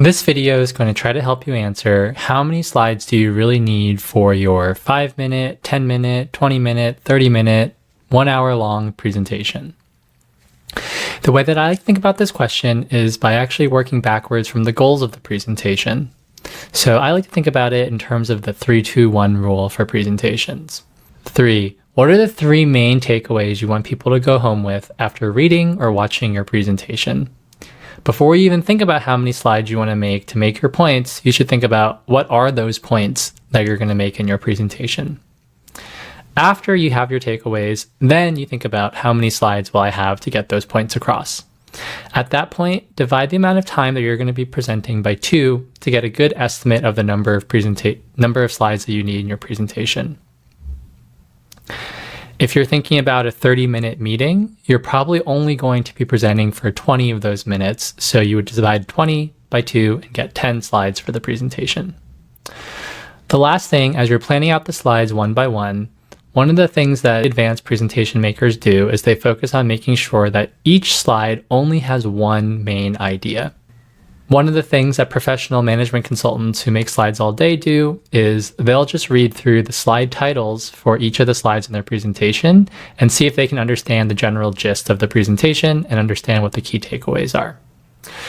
This video is going to try to help you answer how many slides do you really need for your 5-minute, 10-minute, 20-minute, 30-minute, 1 hour long presentation. The way that I think about this question is by actually working backwards from the goals of the presentation. So I like to think about it in terms of the 3-2-1 rule for presentations. 3. What are the 3 main takeaways you want people to go home with after reading or watching your presentation? Before you even think about how many slides you want to make your points, you should think about what are those points that you're going to make in your presentation. After you have your takeaways, then you think about how many slides will I have to get those points across. At that point, divide the amount of time that you're going to be presenting by 2 to get a good estimate of the number of slides that you need in your presentation. If you're thinking about a 30-minute meeting, you're probably only going to be presenting for 20 of those minutes, so you would divide 20 by 2 and get 10 slides for the presentation. The last thing, as you're planning out the slides one by one of the things that advanced presentation makers do is they focus on making sure that each slide only has one main idea. One of the things that professional management consultants who make slides all day do is they'll just read through the slide titles for each of the slides in their presentation and see if they can understand the general gist of the presentation and understand what the key takeaways are.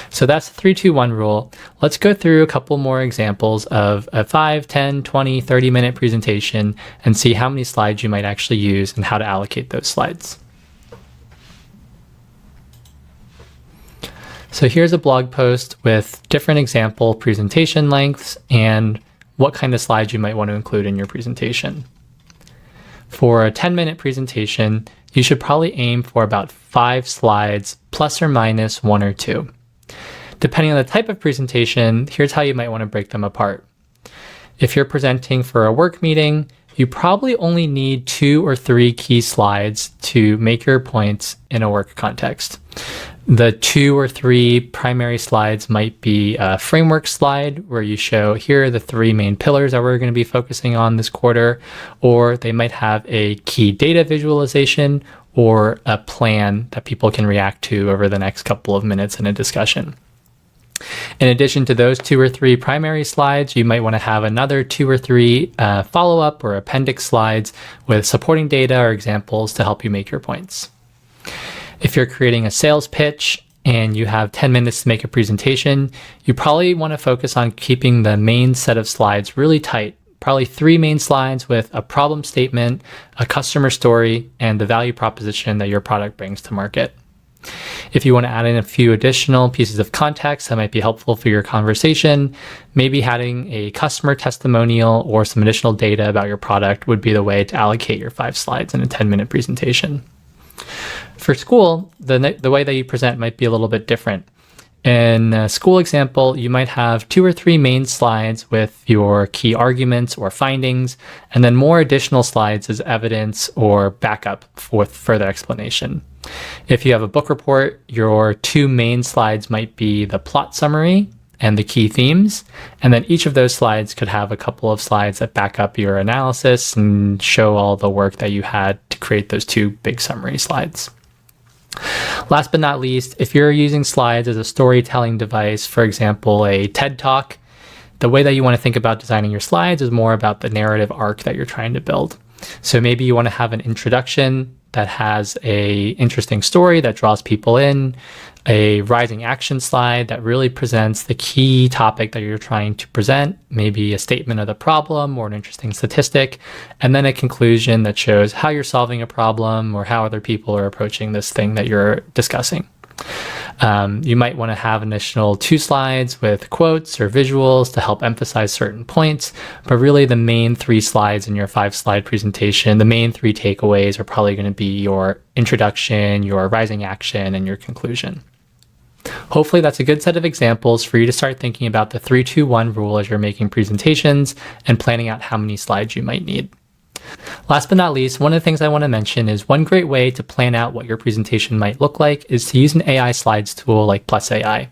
So that's the 3-2-1 rule. Let's go through a couple more examples of a 5, 10, 20, 30-minute presentation and see how many slides you might actually use and how to allocate those slides. So here's a blog post with different example presentation lengths and what kind of slides you might want to include in your presentation. For a 10-minute presentation, you should probably aim for about 5 slides plus or minus 1 or 2. Depending on the type of presentation, here's how you might want to break them apart. If you're presenting for a work meeting, you probably only need 2 or 3 key slides to make your points in a work context. The 2 or 3 primary slides might be a framework slide where you show here are the 3 main pillars that we're going to be focusing on this quarter, or they might have a key data visualization or a plan that people can react to over the next couple of minutes in a discussion. In addition to those 2 or 3 primary slides, you might want to have another 2 or 3 follow-up or appendix slides with supporting data or examples to help you make your points. If you're creating a sales pitch and you have 10 minutes to make a presentation, you probably want to focus on keeping the main set of slides really tight. Probably 3 main slides with a problem statement, a customer story, and the value proposition that your product brings to market. If you want to add in a few additional pieces of context that might be helpful for your conversation, maybe adding a customer testimonial or some additional data about your product would be the way to allocate your 5 slides in a 10-minute presentation. For school, the way that you present might be a little bit different. In a school example, you might have 2 or 3 main slides with your key arguments or findings, and then more additional slides as evidence or backup for further explanation. If you have a book report, your 2 main slides might be the plot summary and the key themes, and then each of those slides could have a couple of slides that back up your analysis and show all the work that you had to create those 2 big summary slides. Last but not least, if you're using slides as a storytelling device, for example, a TED Talk, the way that you want to think about designing your slides is more about the narrative arc that you're trying to build. So maybe you want to have an introduction that has a interesting story that draws people in, a rising action slide that really presents the key topic that you're trying to present, maybe a statement of the problem or an interesting statistic, and then a conclusion that shows how you're solving a problem or how other people are approaching this thing that you're discussing. You might want to have an additional 2 slides with quotes or visuals to help emphasize certain points, but really the main 3 slides in your 5-slide presentation, the main 3 takeaways are probably going to be your introduction, your rising action, and your conclusion. Hopefully that's a good set of examples for you to start thinking about the 3-2-1 rule as you're making presentations and planning out how many slides you might need. Last but not least, one of the things I want to mention is one great way to plan out what your presentation might look like is to use an AI slides tool like Plus AI.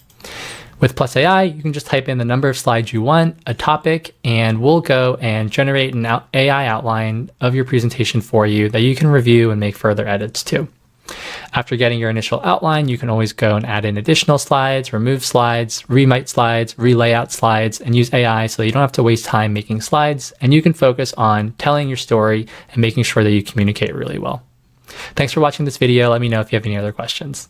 With Plus AI, you can just type in the number of slides you want, a topic, and we'll go and generate an AI outline of your presentation for you that you can review and make further edits to. After getting your initial outline, you can always go and add in additional slides, remove slides, remite slides, relayout slides, and use AI so you don't have to waste time making slides, and you can focus on telling your story and making sure that you communicate really well. Thanks for watching this video. Let me know if you have any other questions.